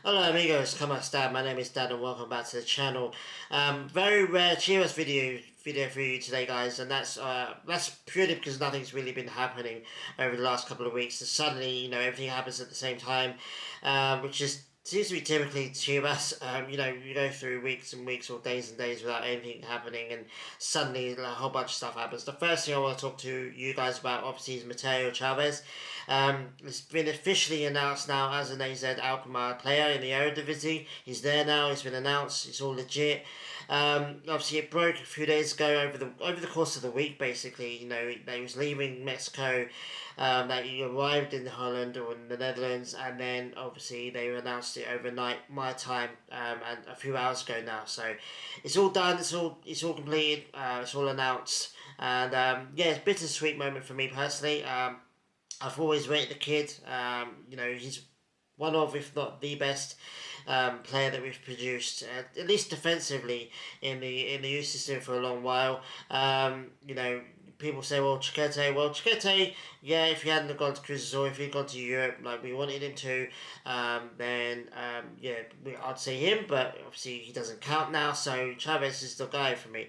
Hello amigos, ¿cómo está? My name is Dan and welcome back to the channel. Very rare Chivas video for you today, guys, and that's purely because nothing's really been happening over the last couple of weeks. And suddenly, everything happens at the same time, which is seems to be typically Chivas. You go through weeks and weeks or days and days without anything happening, and suddenly a whole bunch of stuff happens. The first thing I want to talk to you guys about, obviously, is Mateo Chavez. It's been officially announced now as an AZ Alkmaar player in the Eredivisie. He's there now. It's been announced. It's all legit. Obviously, it broke a few days ago over the course of the week. Basically, they was leaving Mexico. That he arrived in Holland or in the Netherlands, and then obviously they announced it overnight my time, and a few hours ago now. So it's all done. It's all completed. It's all announced, and yeah, it's a bittersweet moment for me personally. I've always rated the kid. He's one of, if not the best player that we've produced, at least defensively in the youth system for a long while. People say, well, Chiquete, yeah, if he hadn't gone to Cruz or if he'd gone to Europe like we wanted him to, then I'd say him, but obviously he doesn't count now, so Chavez is the guy for me.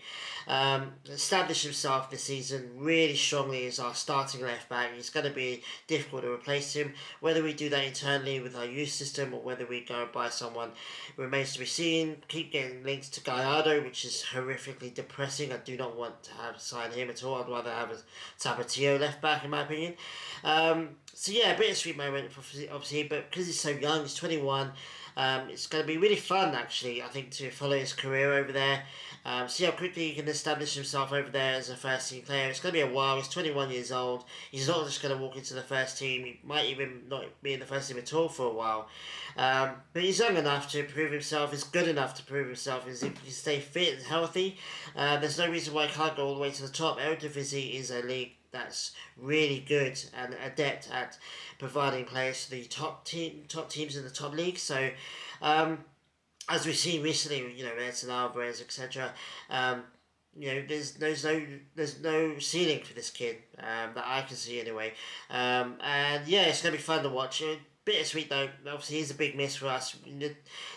Established himself this season really strongly as our starting left back. It's going to be difficult to replace him. Whether we do that internally with our youth system or whether we go and buy someone remains to be seen. Keep getting links to Gallardo, which is horrifically depressing. I do not want to have sign him at all. I'd rather have a Mateo left back, in my opinion. So yeah, a bittersweet moment, obviously, but because he's so young, he's 21. It's going to be really fun, actually, I think, to follow his career over there. See how quickly he can establish himself over there as a first team player. It's going to be a while. He's 21 years old. He's not just going to walk into the first team. He might even not be in the first team at all for a while. But he's young enough to prove himself. He's good enough to prove himself. If he can stay fit and healthy, there's no reason why he can't go all the way to the top. Eredivisie is a league that's really good and adept at providing players to the top teams in the top league. So, as we've seen recently, Edson Alvarez, etc. There's no ceiling for this kid that I can see anyway. And yeah, it's gonna be fun to watch. Bittersweet though. Obviously, he's a big miss for us.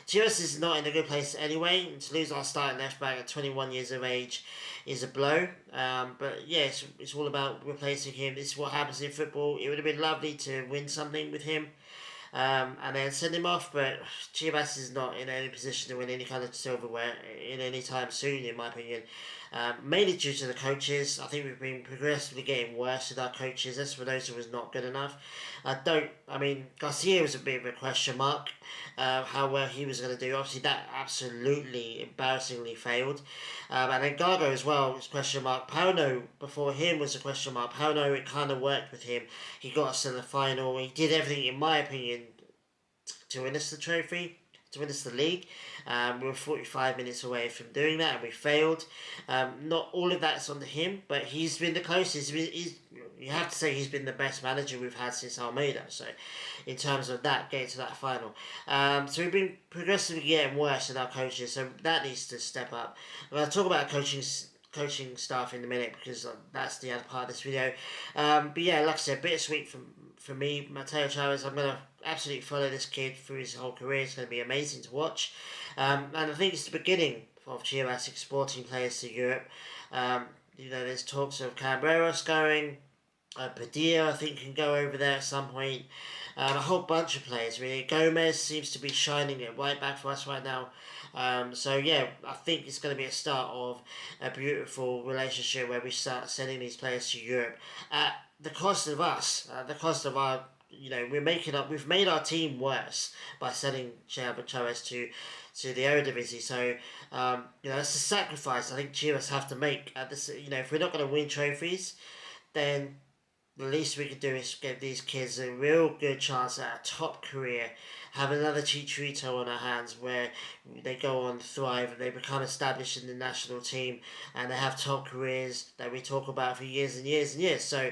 Chivas is not in a good place anyway. And to lose our starting left back at 21 years of age is a blow. But yeah, it's all about replacing him. This is what happens in football. It would have been lovely to win something with him. And then send him off, but Chivas is not in any position to win any kind of silverware in any time soon, in my opinion. Mainly due to the coaches. I think we've been progressively getting worse with our coaches. Espinosa was not good enough. Garcia was a bit of a question mark, how well he was going to do. Obviously, that absolutely embarrassingly failed. And then Gargo as well was question mark. Pauno, before him, was a question mark. Pauno, it kind of worked with him. He got us to the final. He did everything, in my opinion, to win us the trophy, to win us the league. We were 45 minutes away from doing that, and we failed. Not all of that's on him, but he's been the closest. You have to say he's been the best manager we've had since Almeida. So, in terms of that, getting to that final. So we've been progressively getting worse in our coaches, so that needs to step up. I'm going to talk about coaching staff in a minute because that's the other part of this video. But yeah, like I said, bittersweet for me, Mateo Chavez. I'm going to absolutely follow this kid through his whole career. It's going to be amazing to watch. And I think it's the beginning of Chivas exporting players to Europe. There's talks of Cambreros going. Padilla, I think, can go over there at some point. A whole bunch of players, really. Gomez seems to be shining at right back for us right now. So yeah, I think it's going to be a start of a beautiful relationship where we start sending these players to Europe at the cost of us, the cost of our. We've made our team worse by sending Chavez to the Eredivisie. So it's a sacrifice I think Chivas have to make at this. If we're not going to win trophies, then the least we could do is give these kids a real good chance at a top career, have another Chicharito on our hands where they go on to thrive and they become established in the national team and they have top careers that we talk about for years and years and years. So,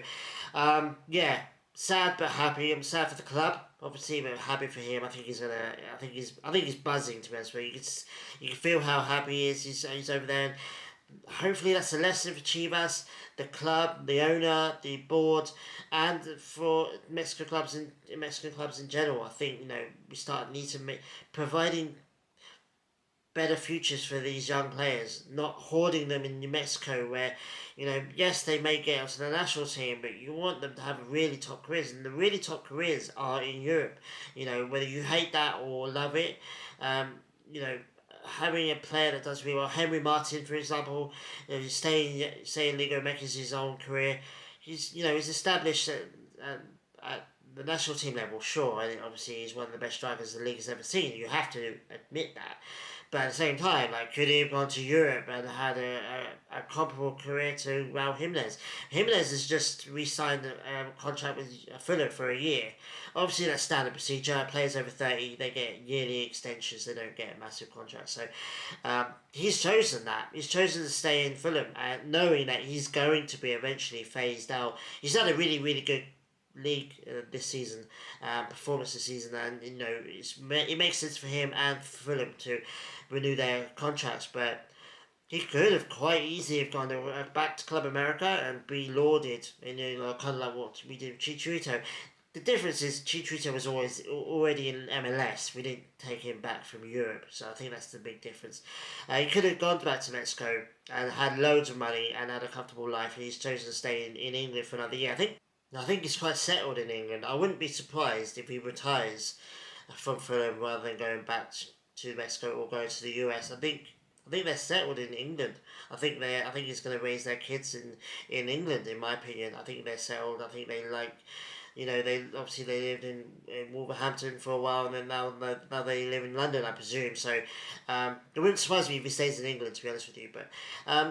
yeah, sad but happy. I'm sad for the club, obviously, but happy for him. I think he's buzzing, to be honest with you. You can feel how happy he is. He's over there. hopefully that's a lesson for Chivas, the club, the owner, the board, and for Mexican clubs in general. I think we need to make providing better futures for these young players, not hoarding them in New Mexico where, yes, they may get onto the national team, but you want them to have really top careers, and the really top careers are in Europe. Whether you hate that or love it, um, you know, having a player that does really well, Henry Martin, for example, stay in Liga MX his own career. He's established at the national team level, sure, and obviously he's one of the best strikers the league has ever seen. You have to admit that. But at the same time, could he have gone to Europe and had a comparable career to Raul Jimenez? Jimenez has just re-signed a contract with Fulham for a year. Obviously, that's standard procedure. Players over 30, they get yearly extensions. They don't get a massive contract. So he's chosen that. He's chosen to stay in Fulham, knowing that he's going to be eventually phased out. He's had a really, really good league this season, performance this season, and it makes sense for him and Fulham to renew their contracts. But he could have quite easily have gone back to Club America and be lauded, kind of like what we did with Chicharito. The difference is Chicharito was already in MLS. We didn't take him back from Europe, so I think that's the big difference. He could have gone back to Mexico and had loads of money and had a comfortable life, and he's chosen to stay in England for another year. I think he's quite settled in England. I wouldn't be surprised if he retires from Fulham rather than going back to Mexico or going to the US. I think they're settled in England. I think he's going to raise their kids in England. In my opinion, I think they're settled. I think they like. They lived in Wolverhampton for a while, and then now they live in London, I presume. So it wouldn't surprise me if he stays in England, to be honest with you. But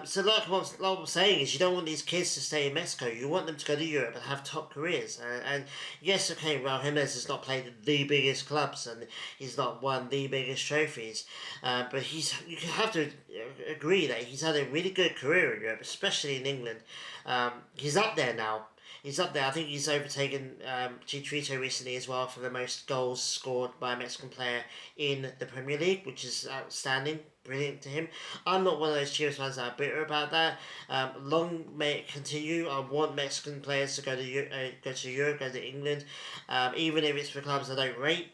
so like what I'm saying is, you don't want these kids to stay in Mexico. You want them to go to Europe and have top careers. And yes, okay, Raul Jimenez has not played at the biggest clubs, and he's not won the biggest trophies. But you have to agree that he's had a really good career in Europe, especially in England. He's up there now. He's up there. I think he's overtaken Chicharito recently as well for the most goals scored by a Mexican player in the Premier League, which is outstanding. Brilliant to him. I'm not one of those Chivas fans that are bitter about that. Long may it continue. I want Mexican players to go to Europe, go to England, even if it's for clubs I don't rate.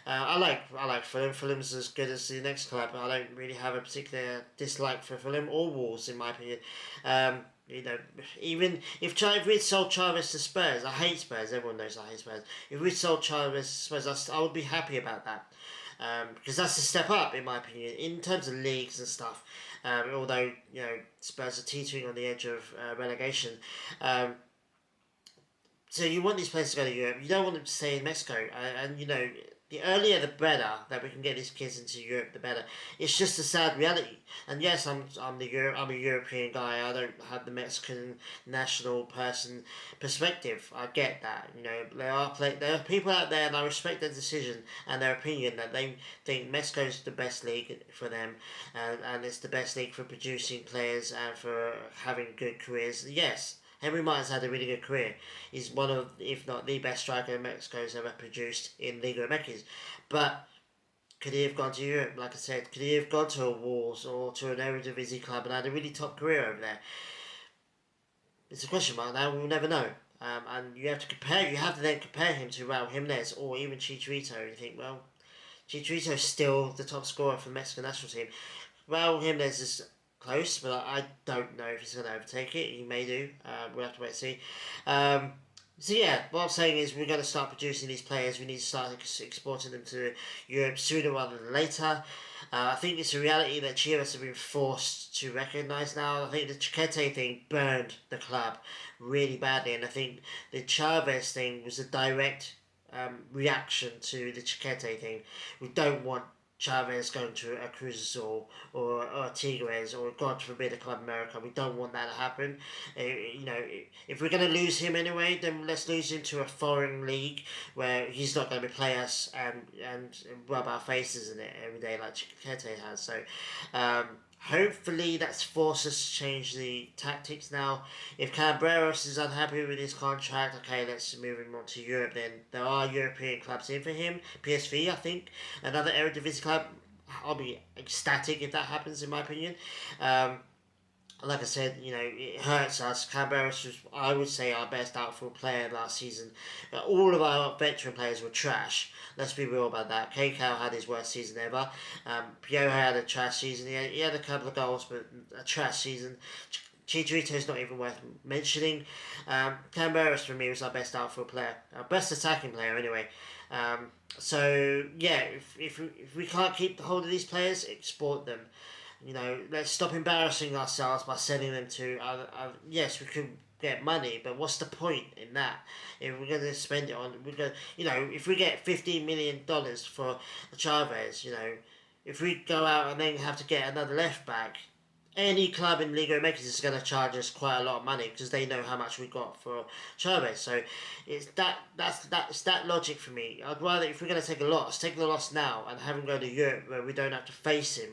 I like Fulham. Fulham's as good as the next club. I don't really have a particular dislike for Fulham or Wolves, in my opinion. Even if we'd sold Chavez to Spurs, I hate Spurs. Everyone knows I hate Spurs. If we'd sold Chavez to Spurs, I would be happy about that. Because that's a step up, in my opinion, in terms of leagues and stuff. Although Spurs are teetering on the edge of relegation. So you want these players to go to Europe. You don't want them to stay in Mexico. And the earlier the better that we can get these kids into Europe, the better. It's just a sad reality. And yes, I'm a European guy. I don't have the Mexican national person perspective. I get that. There are people out there, and I respect their decision and their opinion that they think Mexico's the best league for them, and it's the best league for producing players and for having good careers. Yes. Henry Martin's had a really good career. He's one of, if not the best striker Mexico's ever produced in Liga MX. But could he have gone to Europe? Like I said, could he have gone to a Wolves or to an Eredivisie club and had a really top career over there? It's a question mark now. We'll never know. And you have to compare. You have to then compare him to Raul Jimenez or even Chicharito. And you think, well, Chicharito's still the top scorer for the Mexican national team. Raul Jimenez is close, but I don't know if he's going to overtake it. He may do. We'll have to wait and see. So yeah, what I'm saying is we're going to start producing these players. We need to start exporting them to Europe sooner rather than later. I think it's a reality that Chivas have been forced to recognise now. I think the Chiquete thing burned the club really badly, and I think the Chavez thing was a direct reaction to the Chiquete thing. We don't want Chavez going to a Cruz Azul or Tigres or, God forbid, a Club America. We don't want that to happen. If we're going to lose him anyway, then let's lose him to a foreign league where he's not going to play us and rub our faces in it every day like Chiquete has. So hopefully that's forced us to change the tactics now. If Cambreros is unhappy with his contract, okay, let's move him on to Europe then. There are European clubs in for him. PSV, I think, another Eredivisie club. I'll be ecstatic if that happens, in my opinion. like I said, it hurts us. Chavez was, I would say, our best outfield player last season. All of our veteran players were trash. Let's be real about that. Kakao had his worst season ever. Pio had a trash season. He had a couple of goals, but a trash season. Chicharito's not even worth mentioning. Cambera for me was our best outfield player, our best attacking player anyway. So yeah, if we can't keep the hold of these players, export them. Let's stop embarrassing ourselves by sending them to yes, we could get money, but what's the point in that? If we're going to spend it on, if we get $15 million for Chavez, if we go out and then have to get another left back, any club in Liga MX is going to charge us quite a lot of money because they know how much we got for Chavez. So it's that logic for me. I'd rather, if we're going to take the loss now and have him go to Europe where we don't have to face him,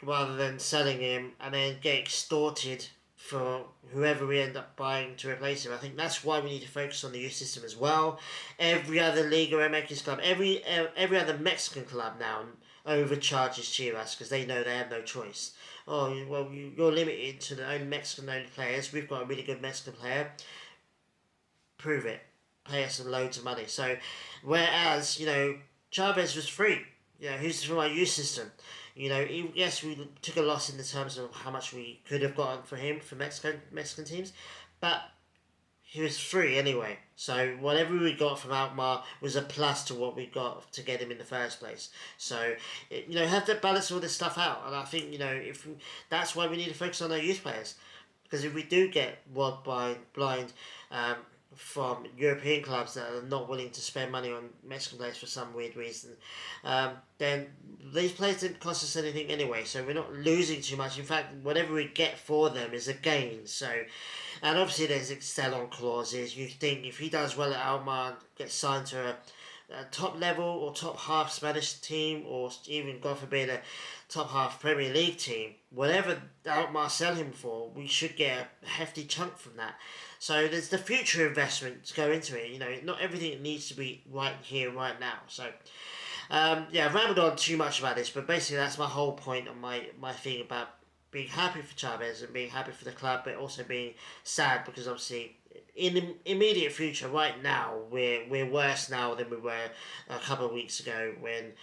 rather than selling him and then get extorted for whoever we end up buying to replace him. I think that's why we need to focus on the youth system as well. Every other Liga MX club, every other Mexican club now overcharges Chivas because they know they have no choice. Oh, well, you're limited to the only Mexican-owned players. We've got a really good Mexican player. Prove it. Pay us loads of money. So, whereas, Chavez was free. Who's from our youth system? Yes, we took a loss in the terms of how much we could have gotten for him for Mexican teams, but he was free anyway. So whatever we got from Alkmaar was a plus to what we got to get him in the first place. So have to balance all this stuff out, and I think that's why we need to focus on our youth players, because if we do get blind from European clubs that are not willing to spend money on Mexican players for some weird reason, then these players didn't cost us anything anyway, so we're not losing too much. In fact, whatever we get for them is a gain. So, and obviously there's sell-on clauses. You think if he does well at Alkmaar, gets signed to a top level or top half Spanish team, or even, God forbid, a top half Premier League team, whatever Alkmaar sell him for, we should get a hefty chunk from that. So there's the future investment to go into it. Not everything needs to be right here, right now. So, I've rambled on too much about this, but basically that's my whole point on my thing about being happy for Chavez and being happy for the club, but also being sad because obviously in the immediate future, right now, we're worse now than we were a couple of weeks ago when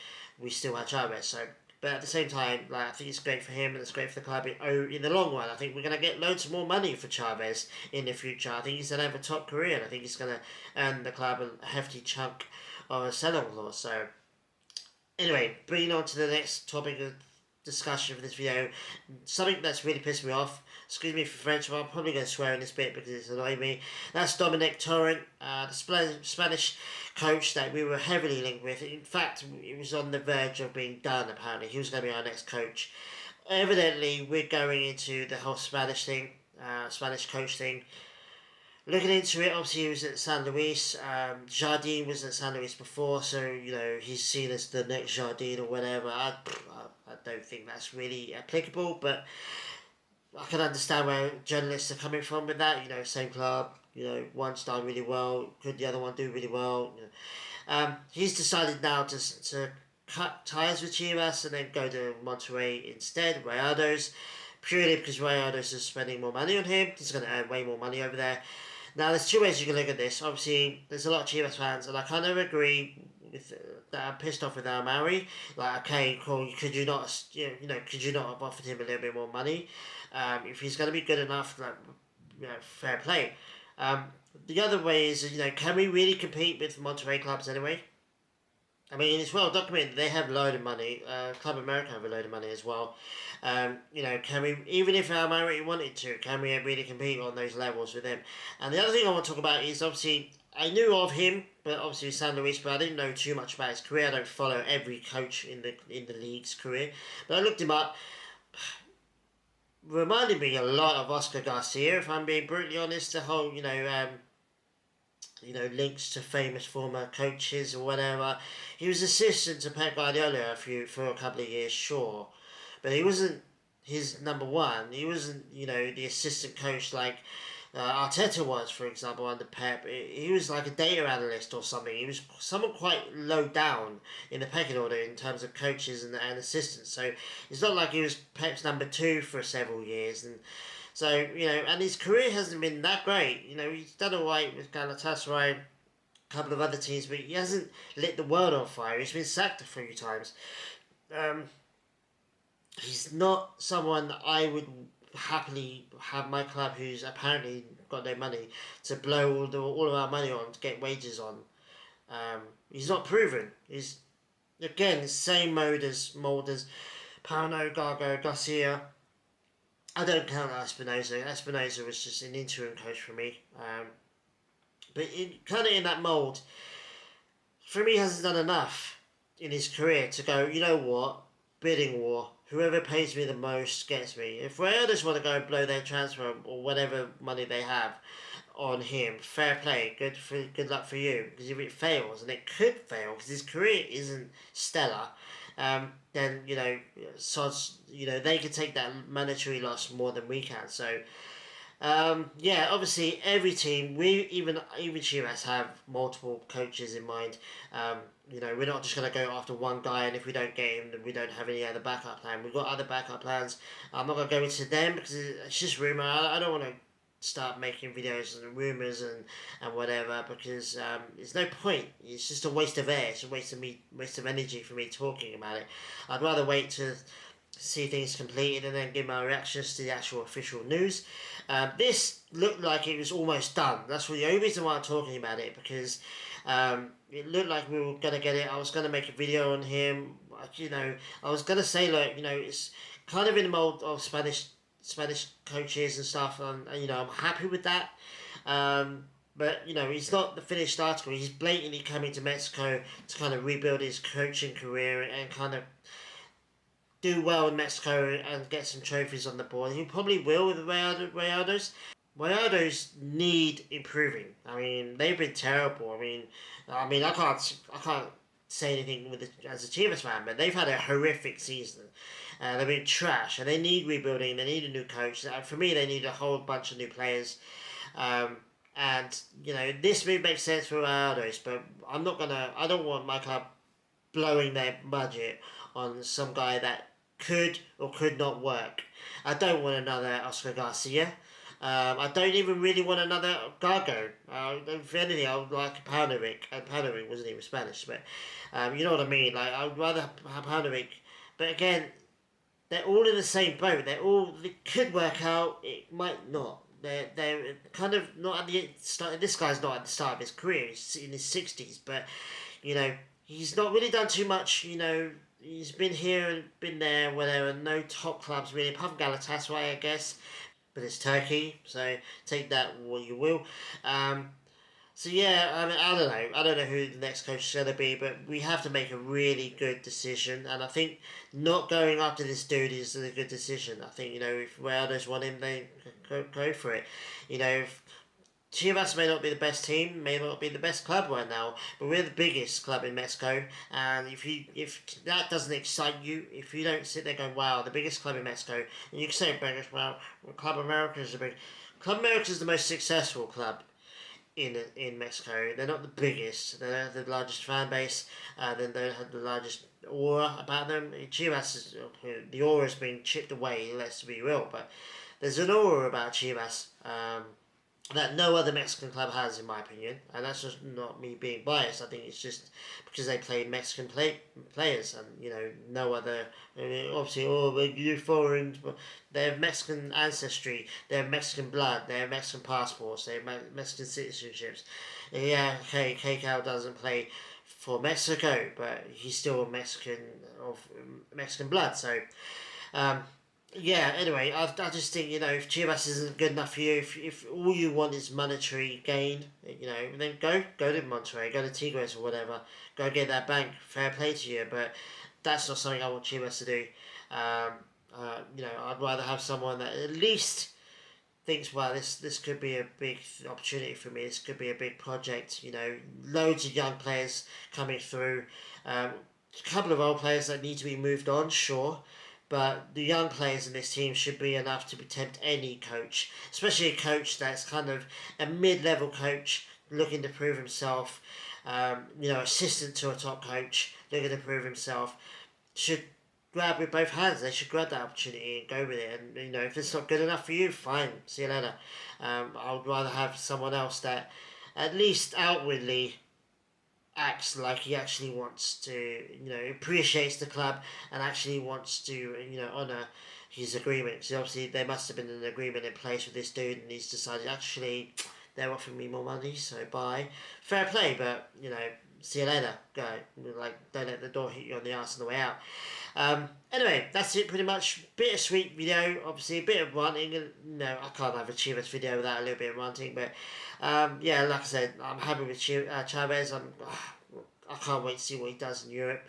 we still had Chavez. So, but at the same time, I think it's great for him and it's great for the club in the long run. I think we're going to get loads more money for Chavez in the future. I think he's going to have a top career, and I think he's going to earn the club a hefty chunk of a sell-on clause. So, anyway, bringing on to the next topic of discussion for this video, something that's really pissed me off. Excuse me for French, but I'm probably going to swear in this bit because it's annoying me. That's Domenec Torrent, the Spanish coach that we were heavily linked with. In fact, it was on the verge of being done, apparently. He was going to be our next coach. Evidently, we're going into the whole Spanish thing, Spanish coach thing. Looking into it, obviously he was at San Luis. Jardine was at San Luis before, so, he's seen as the next Jardine or whatever. I don't think that's really applicable, but I can understand where journalists are coming from with that. Same club, one's done really well, could the other one do really well? He's decided now to cut ties with Chivas and then go to Monterrey instead, Rayados, purely because Rayados is spending more money on him. He's going to earn way more money over there. Now, there's two ways you can look at this. Obviously, there's a lot of Chivas fans, and I kind of agree with that. I'm pissed off with Almari. Okay, cool. Could you not have offered him a little bit more money? If he's going to be good enough, fair play. The other way is, can we really compete with Monterrey clubs anyway? I mean, it's well documented. They have a load of money. Club America have a load of money as well. Can we, even if Almari wanted to, can we really compete on those levels with them? And the other thing I want to talk about is, obviously, I knew of him, but obviously San Luis, but I didn't know too much about his career. I don't follow every coach in the league's career, but I looked him up. Reminded me a lot of Oscar Garcia, if I'm being brutally honest. The whole, links to famous former coaches or whatever. He was assistant to Pep Guardiola for a couple of years, sure, but he wasn't his number one. He wasn't, the assistant coach like Arteta was, for example, under Pep. He was like a data analyst or something. He was someone quite low down in the pecking order in terms of coaches and assistants. So it's not like he was Pep's number two for several years. And so, and his career hasn't been that great. He's done all right with Galatasaray, a couple of other teams, but he hasn't lit the world on fire. He's been sacked a few times. He's not someone that I would happily have my club, who's apparently got no money, to blow all of our money on to get wages on. He's not proven. He's again the same mold as Pauno, Gargo, Garcia. I don't count Espinosa. Espinosa was just an interim coach for me. But kind of in that mould, for me, he hasn't done enough in his career to go, you know what, bidding war. Whoever pays me the most gets me. If Rayados want to go and blow their transfer or whatever money they have on him, fair play, good luck for you. Because if it fails, and it could fail, because his career isn't stellar, then they can take that monetary loss more than we can. So obviously every team, even Chivas have multiple coaches in mind. We're not just going to go after one guy, and if we don't get him, then we don't have any other backup plan. We've got other backup plans. I'm not going to go into them because it's just rumour. I don't want to start making videos and rumours and whatever, because there's no point. It's just a waste of air. It's a waste of energy for me talking about it. I'd rather wait to see things completed and then give my reactions to the actual official news. This looked like it was almost done. That's the only reason why I'm talking about it, because it looked like we were going to get it. I was going to make a video on him. I was going to say, look, it's kind of in the mold of Spanish coaches and stuff, and I'm happy with that. But he's not the finished article. He's blatantly coming to Mexico to kind of rebuild his coaching career and kind of do well in Mexico and get some trophies on the board. He probably will with Rayados. Rayados need improving. I mean, they've been terrible. I can't say anything as a Chivas fan, but they've had a horrific season. They've been trash, and they need rebuilding. They need a new coach. For me, they need a whole bunch of new players. This move makes sense for Rayados, but I don't want my club blowing their budget on some guy that could or could not work. I don't want another Oscar Garcia. I don't even really want another Gargo. If anything, I would like Paunovic. And Paunovic wasn't even Spanish, but you know what I mean. Like, I would rather have Paunovic. But again, they're all in the same boat. They could work out. It might not. They're kind of not at the start. This guy's not at the start of his career. He's in his 60s, but he's not really done too much. He's been here and been there, whatever. No top clubs really, apart from Galatasaray, I guess. But it's Turkey, so take that what you will. I don't know who the next coach is going to be, but we have to make a really good decision. And I think not going after this dude is a good decision. I think, if Rayados want him, they go for it. If Chivas may not be the best team, may not be the best club right now, but we're the biggest club in Mexico. And if that doesn't excite you, if you don't sit there going, wow, the biggest club in Mexico, and you can say, well, Club America is Club America is the most successful club in Mexico. They're not the biggest. They don't have the largest fan base. They don't have the largest aura about them. Chivas, the aura's been chipped away, let's be real, but there's an aura about Chivas that no other Mexican club has, in my opinion. And that's just not me being biased. I think it's just because they play Mexican players, and no other. Obviously, you're foreign, but they have Mexican ancestry, they have Mexican blood, they have Mexican passports, they have Mexican citizenships. And yeah, okay, KK doesn't play for Mexico, but he's still a Mexican of Mexican blood. So. Anyway, I just think, if Chivas isn't good enough for you, if all you want is monetary gain, then go to Monterrey, go to Tigres or whatever, go get that bank, fair play to you, but that's not something I want Chivas to do. I'd rather have someone that at least thinks, well, this could be a big opportunity for me, this could be a big project, loads of young players coming through, a couple of old players that need to be moved on, sure, But the young players in this team should be enough to tempt any coach, especially a coach that's kind of a mid-level coach looking to prove himself. Assistant to a top coach looking to prove himself should grab with both hands. They should grab that opportunity and go with it. And if it's not good enough for you, fine. See you later. I would rather have someone else that at least outwardly acts like he actually wants to, appreciates the club and actually wants to, honour his agreement. So obviously there must have been an agreement in place with this dude, and he's decided actually they're offering me more money, so bye. Fair play, but see you later. Go. Don't let the door hit you on the arse on the way out. Anyway, that's it pretty much. Bittersweet video, obviously a bit of ranting. I can't have a Chivas video without a little bit of ranting, but like I said, I'm happy with Chavez. I can't wait to see what he does in Europe.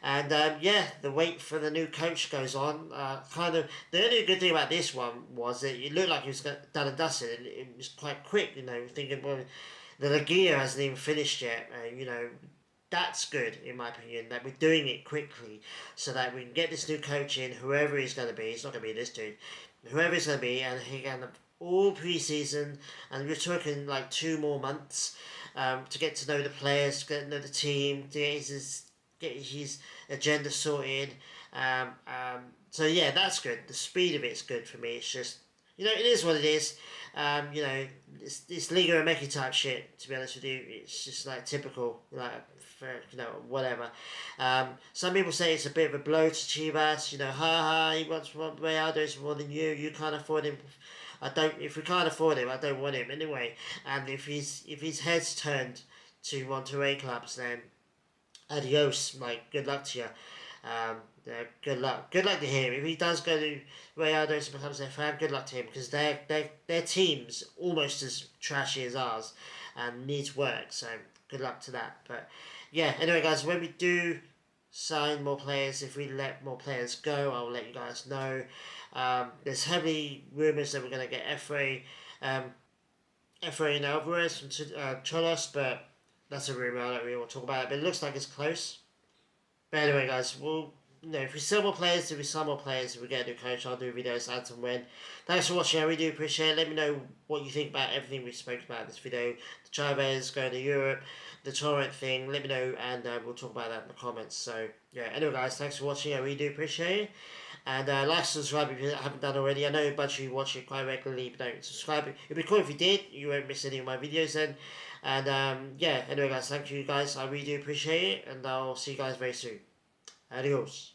And the wait for the new coach goes on. The only good thing about this one was that it looked like he was done and dusted, and it was quite quick. Thinking, well, the Liga hasn't even finished yet. That's good in my opinion, that we're doing it quickly so that we can get this new coach in, whoever he's going to be. It's not going to be this dude, whoever he's going to be, and he can all pre-season, and we're talking like 2 more months to get to know the players, to get to know the team, to get his agenda sorted. That's good. The speed of it's good for me. It's just, it is what it is. It's Liga and Meki type shit, to be honest with you. It's just like typical, whatever. Some people say it's a bit of a blow to Chivas, he wants Rayados more than you can't afford him. If we can't afford him, I don't want him anyway. And if his head's turned to Monterrey clubs, then adios, good luck to you. Good luck to him. If he does go to Rayados and becomes their fan, good luck to him, because their team's almost as trashy as ours and needs work, so good luck to that. But anyway guys, when we do sign more players, if we let more players go, I'll let you guys know. There's heavy rumours that we're going to get Efrain and Alvarez from Cholos, but that's a rumour, I don't really want to talk about it, but it looks like it's close. But anyway guys, if we sell more players, if we get a new coach, I'll do videos as and when. Thanks for watching, I really do appreciate it. Let me know what you think about everything we spoke about in this video. The Chavez going to Europe, the Torrent thing, let me know, and we'll talk about that in the comments. So, anyway guys, thanks for watching, I really do appreciate it. And like and subscribe if you haven't done already. I know a bunch of you watch it quite regularly, but don't subscribe. It'd be cool if you did, you won't miss any of my videos then. And anyway guys, thank you guys, I really do appreciate it, and I'll see you guys very soon. Adios.